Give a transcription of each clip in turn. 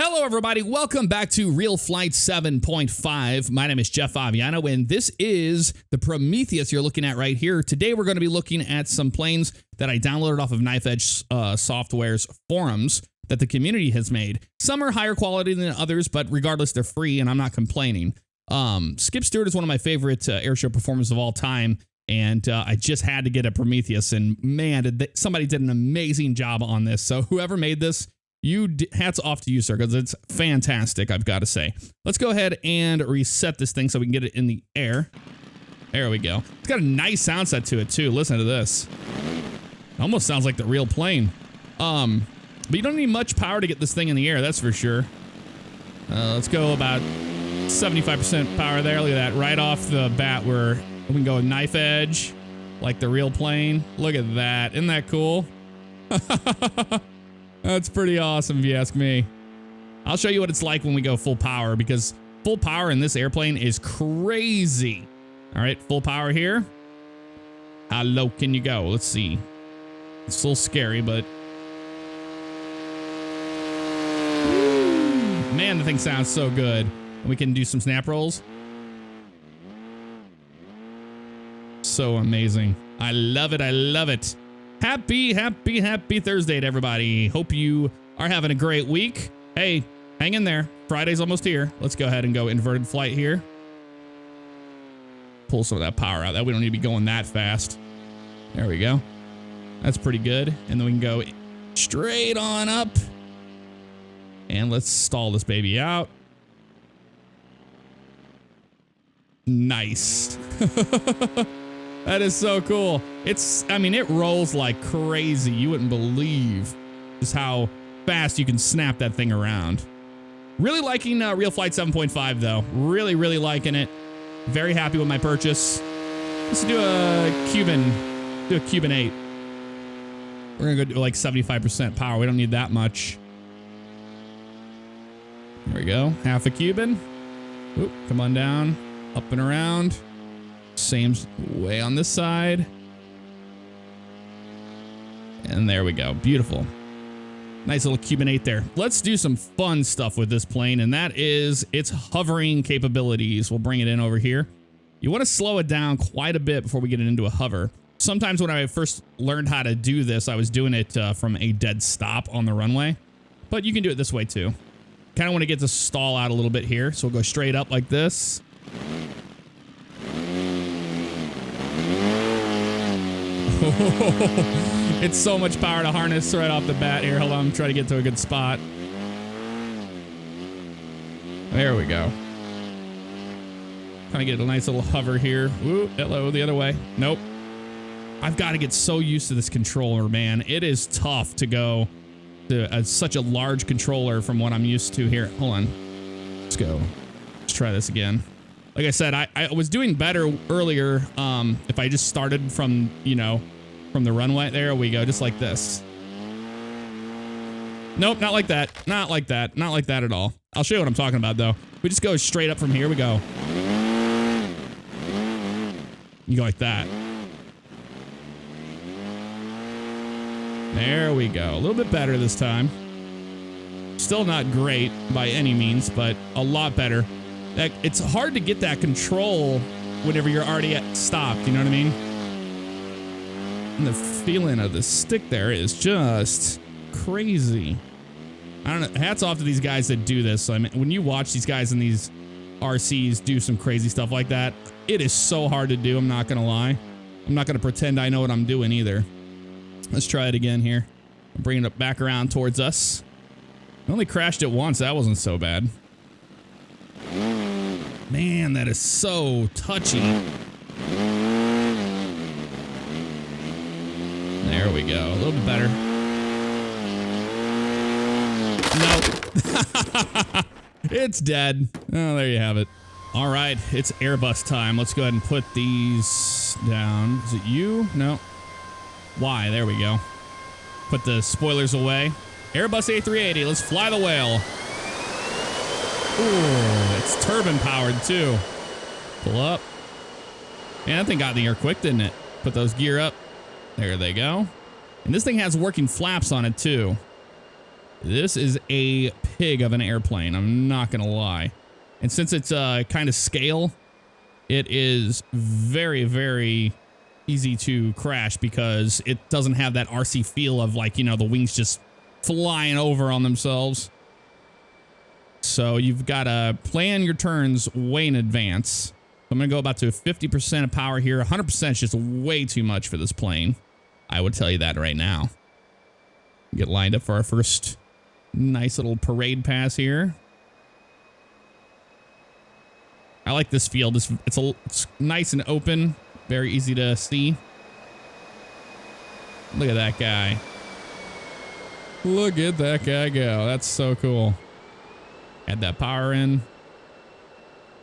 Hello, everybody. Welcome back to Realflight 7.5. My name is jfavignano, and this is the Prometheus you're looking at right here. Today, we're going to be looking at some planes that I downloaded off of Knife Edge Software's forums that the community has made. Some are higher quality than others, but regardless, they're free, and I'm not complaining. Skip Stewart is one of my favorite airshow performers of all time, and I just had to get a Prometheus, and man, somebody did an amazing job on this. So whoever made this, hats off to you, sir, because it's fantastic, I've got to say. Let's go ahead and reset this thing so we can get it in the air. There we go. It's got a nice sound set to it, too. Listen to this. It almost sounds like the real plane. But you don't need much power to get this thing in the air, that's for sure. Let's go about 75% power there. Look at that. Right off the bat, we can go knife edge, like the real plane. Look at that. Isn't that cool? That's pretty awesome, if you ask me. I'll show you what it's like when we go full power, because full power in this airplane is crazy. All right, full power here. How low can you go? Let's see. It's a little scary, but... man, the thing sounds so good. We can do some snap rolls. So amazing. I love it. I love it. Happy Thursday to everybody. Hope you are having a great week. Hey, hang in there. Friday's almost here. Let's go ahead and go inverted flight here. Pull some of that power out. That we don't need to be going that fast. There we go. That's pretty good. And then we can go straight on up. And let's stall this baby out. Nice. That is so cool. I mean, it rolls like crazy. You wouldn't believe just how fast you can snap that thing around. Really liking Realflight 7.5 though. Really liking it. Very happy with my purchase. Let's do a Cuban 8. We're gonna go do like 75% power. We don't need that much. There we go. Half a Cuban. Oop, come on down. Up and around. Same way on this side. And there we go. Beautiful. Nice little Cuban 8 there. Let's do some fun stuff with this plane, and that is its hovering capabilities. We'll bring it in over here. You want to slow it down quite a bit before we get it into a hover. Sometimes when I first learned how to do this, I was doing it from a dead stop on the runway. But you can do it this way too. Kind of want to get the stall out a little bit here. So we'll go straight up like this. It's so much power to harness right off the bat here. Hold on, I'm trying to get to a good spot. There we go. Kind of get a nice little hover here. Ooh, hello, the other way. Nope. I've got to get so used to this controller, man. It is tough to go to such a large controller from what I'm used to here. Hold on. Let's go. Let's try this again. Like I said, I was doing better earlier if I just started from, from the runway. There we go, just like this. Nope, not like that. Not like that. Not like that at all. I'll show you what I'm talking about, though. We just go straight up from here. We go. You go like that. There we go. A little bit better this time. Still not great by any means, but a lot better. It's hard to get that control whenever you're already stopped, you know what I mean? And the feeling of the stick there is just crazy. I don't know. Hats off to these guys that do this. I mean, when you watch these guys in these RCs do some crazy stuff like that, it is so hard to do, I'm not going to lie. I'm not going to pretend I know what I'm doing either. Let's try it again here. I'm bringing it back around towards us. I only crashed it once. That wasn't so bad. Man, that is so touchy. There we go. A little bit better. Nope. It's dead. Oh, there you have it. All right, it's Airbus time. Let's go ahead and put these down. Is it you? No. Y, there we go. Put the spoilers away. Airbus A380, let's fly the whale. Ooh, it's turbine powered too. Pull up. Man, that thing got in the air quick, didn't it? Put those gear up. There they go. And this thing has working flaps on it too. This is a pig of an airplane. I'm not going to lie. And since it's kind of scale, it is very, very easy to crash because it doesn't have that RC feel of like, you know, the wings just flying over on themselves. So you've got to plan your turns way in advance. I'm going to go about to 50% of power here. 100% is just way too much for this plane. I would tell you that right now. Get lined up for our first nice little parade pass here. I like this field. It's nice and open. Very easy to see. Look at that guy. Look at that guy go. That's so cool. Add that power in.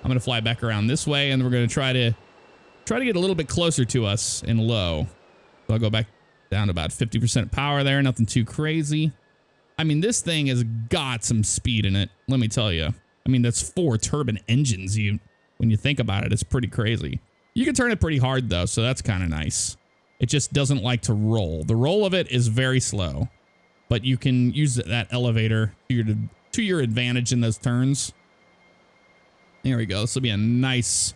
I'm going to fly back around this way, and we're going to try to get a little bit closer to us in low. So I'll go back down to about 50% power there. Nothing too crazy. I mean, this thing has got some speed in it. Let me tell you. I mean, that's 4 turbine engines. When you think about it, it's pretty crazy. You can turn it pretty hard, though, so that's kind of nice. It just doesn't like to roll. The roll of it is very slow, but you can use that elevator to your advantage in those turns. There we go. This will be a nice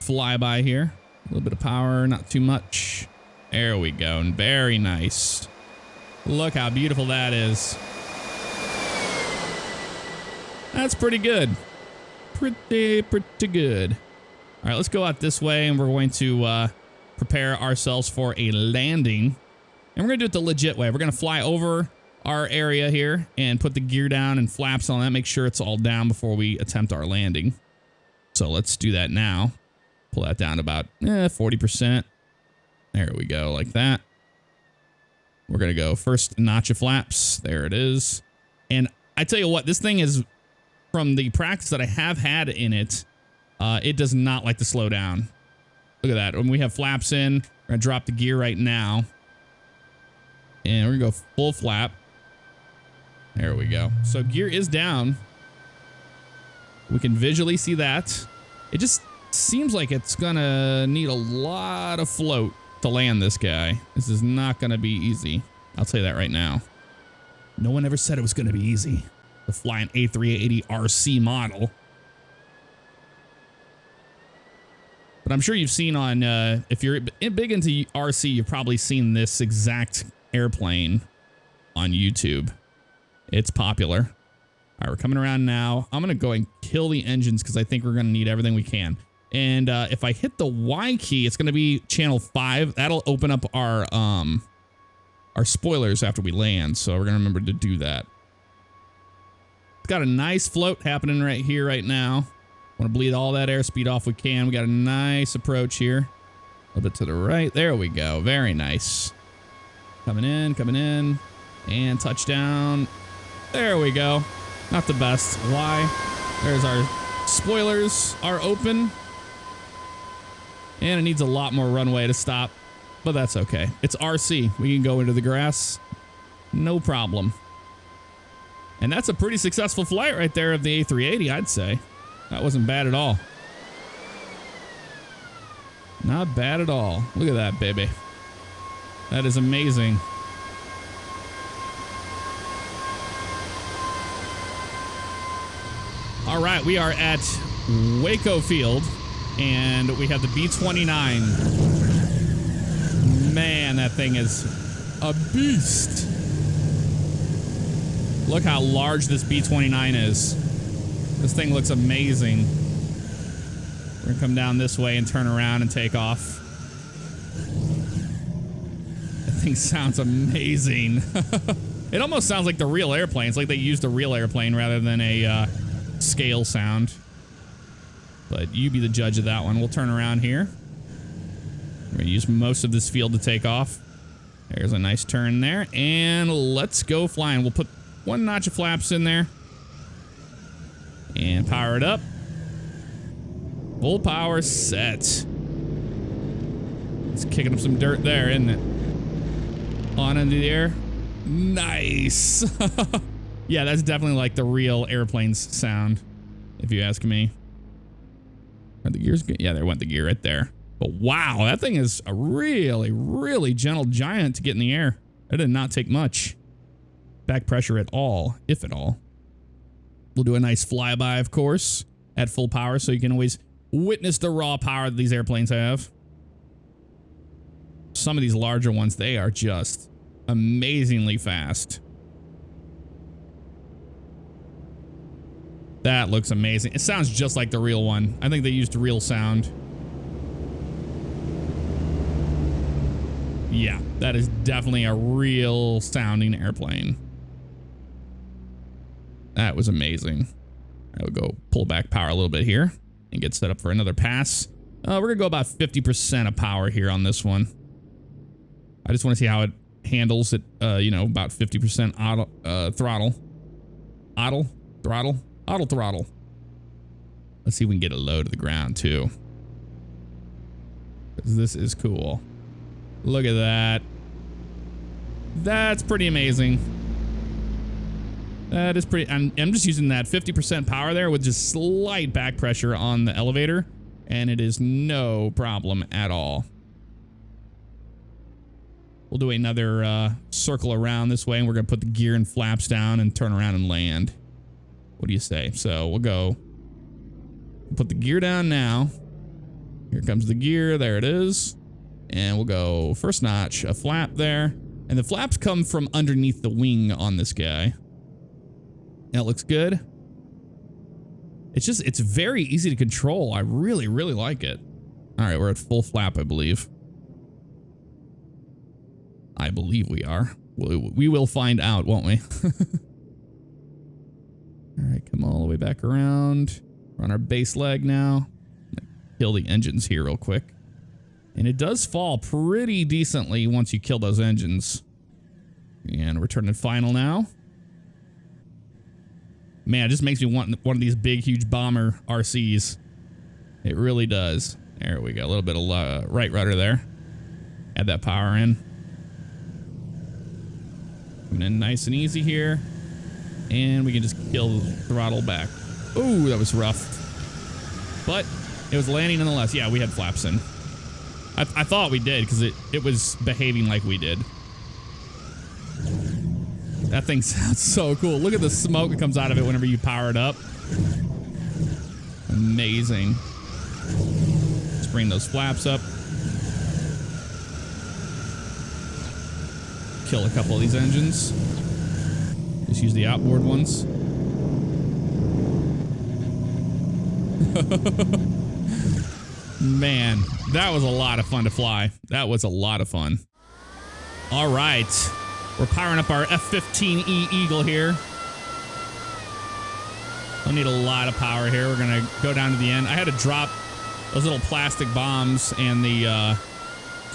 flyby here. A little bit of power, not too much. There we go. And very nice. Look how beautiful that is. That's pretty good. Pretty good. All right, let's go out this way, and we're going to prepare ourselves for a landing. And we're going to do it the legit way. We're going to fly over our area here and put the gear down and flaps on that. Make sure it's all down before we attempt our landing. So let's do that now. Pull that down to about 40%. There we go, like that. We're going to go first notch of flaps. There it is. And I tell you what, this thing is, from the practice that I have had in it, it does not like to slow down. Look at that. When we have flaps in, we're going to drop the gear right now. And we're going to go full flap. There we go. So gear is down. We can visually see that. It just seems like it's going to need a lot of float to land this guy. This is not going to be easy. I'll tell you that right now. No one ever said it was going to be easy to fly an A380 RC model. But I'm sure you've seen on, if you're big into RC, you've probably seen this exact airplane on YouTube. It's popular. All right, we're coming around now. I'm going to go and kill the engines because I think we're going to need everything we can. And if I hit the Y key, it's going to be channel 5. That'll open up our spoilers after we land. So we're going to remember to do that. It's got a nice float happening right here, right now. Want to bleed all that airspeed off we can. We got a nice approach here. A little bit to the right. There we go. Very nice. Coming in. And touchdown. There we go. Not the best. Why? There's our spoilers are open. And it needs a lot more runway to stop. But that's okay. It's RC. We can go into the grass. No problem. And that's a pretty successful flight right there of the A380, I'd say. That wasn't bad at all. Not bad at all. Look at that, baby. That is amazing. All right, we are at Waco Field, and we have the B-29. Man, that thing is a beast. Look how large this B-29 is. This thing looks amazing. We're going to come down this way and turn around and take off. That thing sounds amazing. It almost sounds like the real airplane. It's like they used a real airplane rather than a scale sound. But you be the judge of that one. We'll turn around here. We're going to use most of this field to take off. There's a nice turn there. And let's go flying. We'll put 1 notch of flaps in there. And power it up. Full power set. It's kicking up some dirt there, isn't it? On into the air. Nice. Yeah, that's definitely like the real airplane's sound, if you ask me. Are the gears good? Yeah, there went the gear right there. But wow, that thing is a really, really gentle giant to get in the air. That did not take much back pressure at all, if at all. We'll do a nice flyby, of course, at full power, so you can always witness the raw power that these airplanes have. Some of these larger ones, they are just amazingly fast. That looks amazing. It sounds just like the real one. I think they used real sound. Yeah, that is definitely a real sounding airplane. That was amazing. I will go pull back power a little bit here and get set up for another pass. We're gonna go about 50% of power here on this one. I just want to see how it handles it. You know, about 50% throttle. Throttle. Let's see if we can get it low to the ground too. This is cool. Look at that. That's pretty amazing. That is pretty. I'm just using that 50% power there with just slight back pressure on the elevator, and it is no problem at all. We'll do another circle around this way, and we're going to put the gear and flaps down and turn around and land. What do you say? So we'll go put the gear down now. Here comes the gear. There it is. And we'll go first notch, a flap there. And the flaps come from underneath the wing on this guy. That looks good. It's very easy to control. I really, really like it. All right, we're at full flap, I believe. I believe we are. We will find out, won't we? All right, come all the way back around. We're on our base leg now. Kill the engines here real quick. And it does fall pretty decently once you kill those engines. And we're turning final now. Man, it just makes me want one of these big, huge bomber RCs. It really does. There we go. A little bit of right rudder there. Add that power in. Coming in nice and easy here. And we can just kill the throttle back. Ooh, that was rough. But it was landing nonetheless. Yeah, we had flaps in. I thought we did because it was behaving like we did. That thing sounds so cool. Look at the smoke that comes out of it whenever you power it up. Amazing. Let's bring those flaps up. Kill a couple of these engines. Just use the outboard ones. Man, that was a lot of fun to fly. That was a lot of fun. All right. We're powering up our F-15E Eagle here. Don't need a lot of power here. We're going to go down to the end. I had to drop those little plastic bombs and the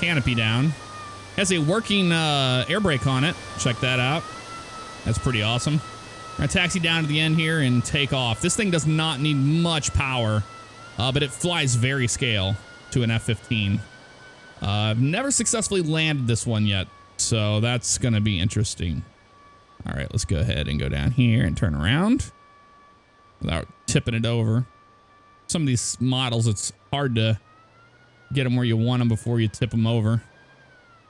canopy down. It has a working air brake on it. Check that out. That's pretty awesome. We're going to taxi down to the end here and take off. This thing does not need much power, but it flies very scale to an F-15. I've never successfully landed this one yet, so that's going to be interesting. All right, let's go ahead and go down here and turn around without tipping it over. Some of these models, it's hard to get them where you want them before you tip them over.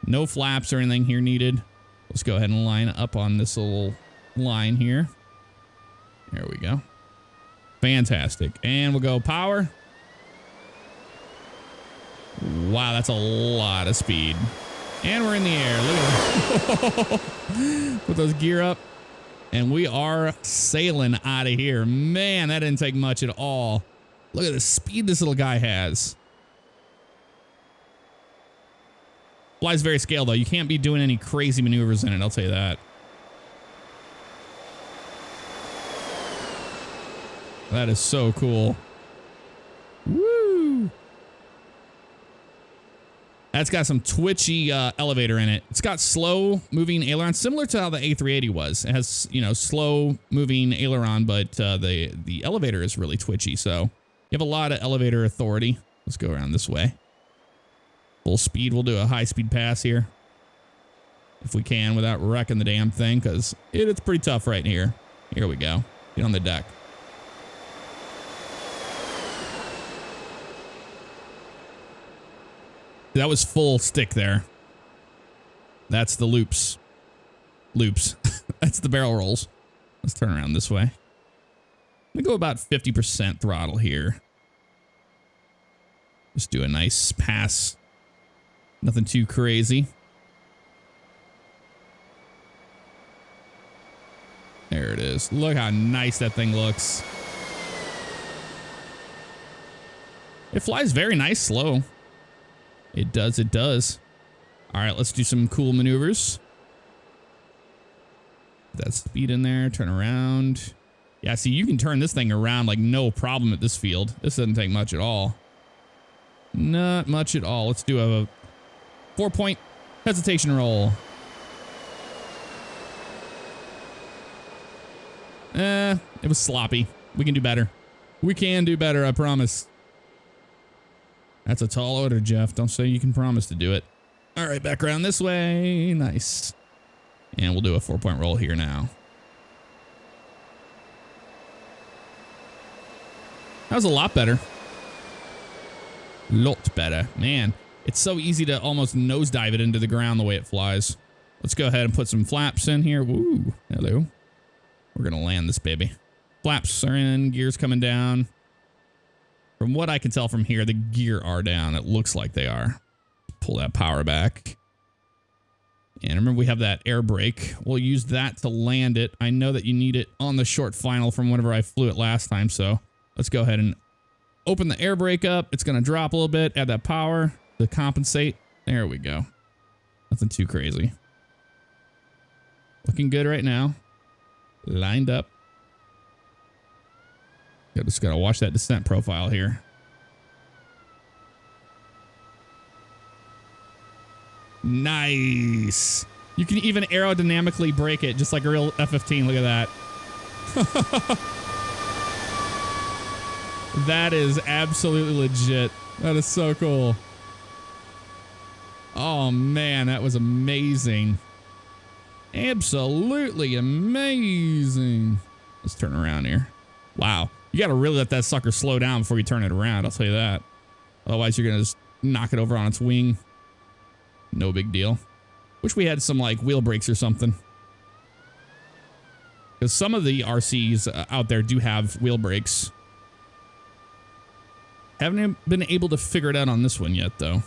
No flaps or anything here needed. Let's go ahead and line up on this little line here. There we go. Fantastic. And we'll go power. Wow, that's a lot of speed. And we're in the air. Look at that. Put those gear up. And we are sailing out of here. Man, that didn't take much at all. Look at the speed this little guy has. Flies very scale, though. You can't be doing any crazy maneuvers in it, I'll tell you that. That is so cool. Woo! That's got some twitchy elevator in it. It's got slow moving aileron, similar to how the A380 was. It has, you know, slow moving aileron, but the elevator is really twitchy. So you have a lot of elevator authority. Let's go around this way. Full speed. We'll do a high speed pass here if we can without wrecking the damn thing, because it's pretty tough right here. Here we go. Get on the deck. That was full stick there. That's the loops. Loops. That's the barrel rolls. Let's turn around this way. I'm going to go about 50% throttle here. Just do a nice pass. Nothing too crazy. There it is. Look how nice that thing looks. It flies very nice slow. It does, it does. All right, let's do some cool maneuvers. That speed in there, turn around. Yeah, see, you can turn this thing around like no problem at this field. This doesn't take much at all. Not much at all. Let's do a 4-point hesitation roll. It was sloppy. We can do better. We can do better, I promise. That's a tall order, Jeff. Don't say you can promise to do it. All right, back around this way. Nice. And we'll do a 4-point roll here now. That was a lot better. Lot better. Man, it's so easy to almost nosedive it into the ground the way it flies. Let's go ahead and put some flaps in here. Woo. Hello. We're going to land this baby. Flaps are in. Gears coming down. From what I can tell from here, the gear are down. It looks like they are. Pull that power back. And remember, we have that air brake. We'll use that to land it. I know that you need it on the short final from whenever I flew it last time. So let's go ahead and open the air brake up. It's going to drop a little bit. Add that power to compensate. There we go. Nothing too crazy. Looking good right now. Lined up. Just got to watch that descent profile here. Nice. You can even aerodynamically brake it just like a real F-15. Look at that. That is absolutely legit. That is so cool. Oh man, that was amazing. Absolutely amazing. Let's turn around here. Wow. You got to really let that sucker slow down before you turn it around. I'll tell you that. Otherwise, you're going to just knock it over on its wing. No big deal. Wish we had some like wheel brakes or something. Because some of the RCs out there do have wheel brakes. Haven't been able to figure it out on this one yet, though.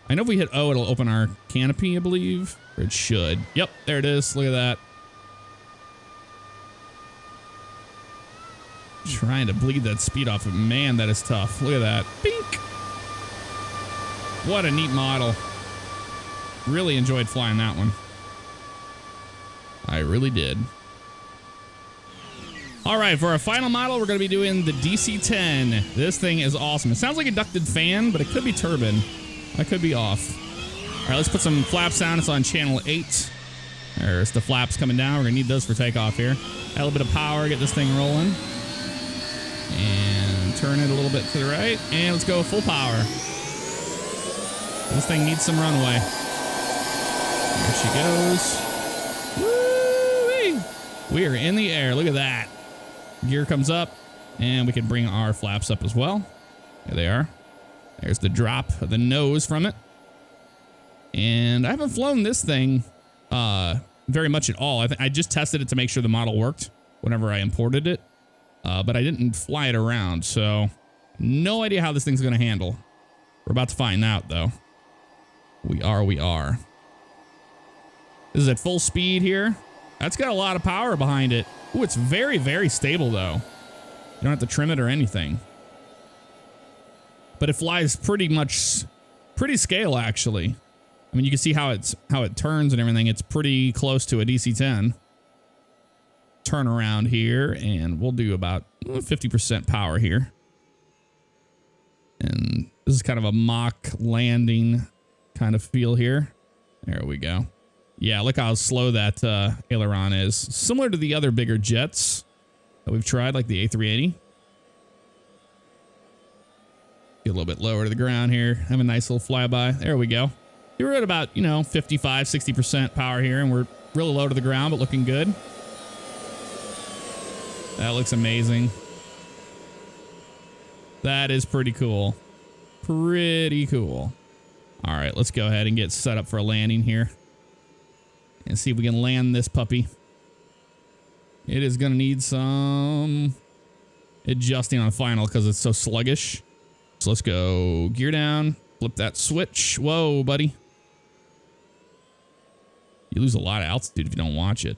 I know if we hit O, it'll open our canopy, I believe. Or it should. Yep, there it is. Look at that. Trying to bleed that speed off of man, that is tough. Look at that. Bink. What a neat model. Really enjoyed flying that one. I really did. All right, for our final model, we're going to be doing the DC-10. This thing is awesome. It sounds like a ducted fan, but it could be turbine. I could be off. All right, let's put some flaps down. It's on channel 8. There's the flaps coming down. We're going to need those for takeoff here. Add a little bit of power, get this thing rolling. And turn it a little bit to the right. And let's go full power. This thing needs some runway. There she goes. Woo-wee. We are in the air. Look at that. Gear comes up. And we can bring our flaps up as well. There they are. There's the drop of the nose from it. And I haven't flown this thing very much at all. I just tested it to make sure the model worked whenever I imported it. But I didn't fly it around, so no idea how this thing's going to handle. We're about to find out, though. We are. This is at full speed here. That's got a lot of power behind it. Ooh, it's very, very stable, though. You don't have to trim it or anything. But it flies pretty scale, actually. I mean, you can see how it turns and everything. It's pretty close to a DC-10. Turn around here, and we'll do about 50% power here. And this is kind of a mock landing kind of feel here. There we go. Yeah, look how slow that aileron is. Similar to the other bigger jets that we've tried, like the A380. Get a little bit lower to the ground here. Have a nice little flyby. There we go. We're at about, 55, 60% power here, and we're really low to the ground, but looking good. That looks amazing. That is pretty cool. Pretty cool. All right, let's go ahead and get set up for a landing here. And see if we can land this puppy. It is going to need some adjusting on final because it's so sluggish. So let's go gear down, flip that switch. Whoa, buddy. You lose a lot of altitude if you don't watch it.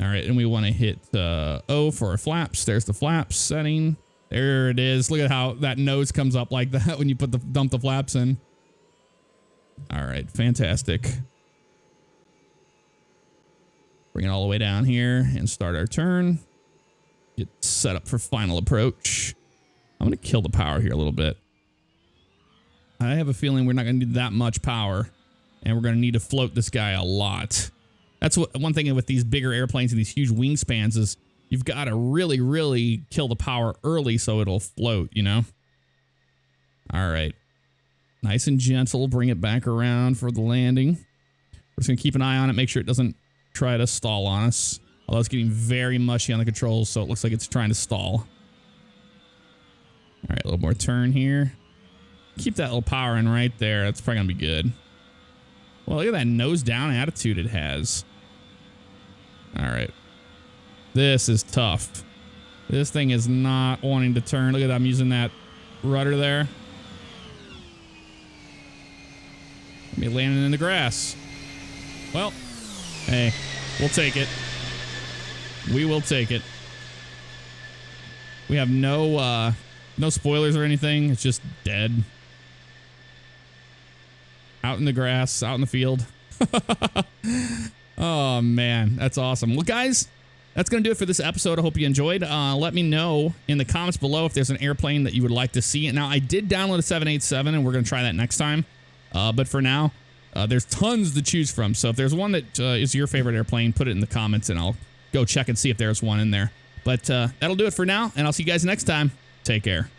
All right, and we want to hit O for our flaps. There's the flaps setting. There it is. Look at how that nose comes up like that when you put dump the flaps in. All right, fantastic. Bring it all the way down here and start our turn. Get set up for final approach. I'm going to kill the power here a little bit. I have a feeling we're not going to need that much power, and we're going to need to float this guy a lot. That's one thing with these bigger airplanes and these huge wingspans is you've got to really, really kill the power early so it'll float, you know? All right. Nice and gentle. Bring it back around for the landing. We're just going to keep an eye on it, make sure it doesn't try to stall on us. Although it's getting very mushy on the controls, so it looks like it's trying to stall. All right, a little more turn here. Keep that little power in right there. That's probably going to be good. Well, look at that nose down attitude it has. All right. This is tough. This thing is not wanting to turn. Look at that. I'm using that rudder there. Me landing in the grass. Well, hey, we'll take it. We will take it. We have no spoilers or anything. It's just dead. Out in the grass, out in the field. Oh, man. That's awesome. Well, guys, that's going to do it for this episode. I hope you enjoyed. Let me know in the comments below if there's an airplane that you would like to see. Now, I did download a 787, and we're going to try that next time. But for now, there's tons to choose from. So if there's one that is your favorite airplane, put it in the comments, and I'll go check and see if there's one in there. But that'll do it for now, and I'll see you guys next time. Take care.